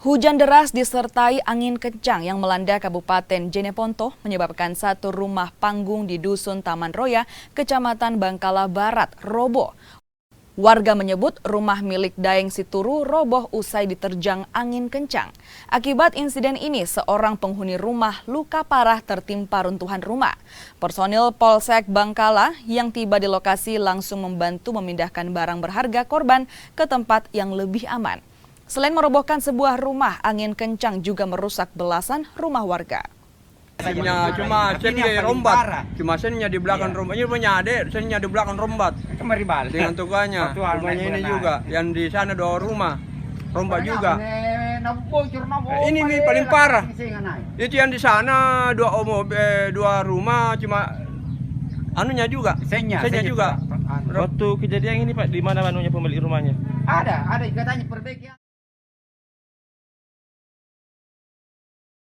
Hujan deras disertai angin kencang yang melanda Kabupaten Jeneponto menyebabkan satu rumah panggung di Dusun Taman Roya, Kecamatan Bangkala Barat, roboh. Warga menyebut rumah milik Daeng Situru roboh usai diterjang angin kencang. Akibat insiden ini, seorang penghuni rumah luka parah tertimpa runtuhan rumah. Personil Polsek Bangkala yang tiba di lokasi langsung membantu memindahkan barang berharga korban ke tempat yang lebih aman. Selain merobohkan sebuah rumah, angin kencang juga merusak belasan rumah warga. Cuma sennya rombat, cuma sennya di belakang rumah. Ini punya adik, sennya di belakang rombat. Kemari balik. Dengan tukangnya, rumahnya ini juga. Yang di sana 2 rumah, rombat juga. Ini nih paling parah. Itu yang di sana 2 rumah, cuma anunya juga, sennya juga. Waktu kejadian ini Pak, di mana pemilik rumahnya? Ada katanya perbaiki.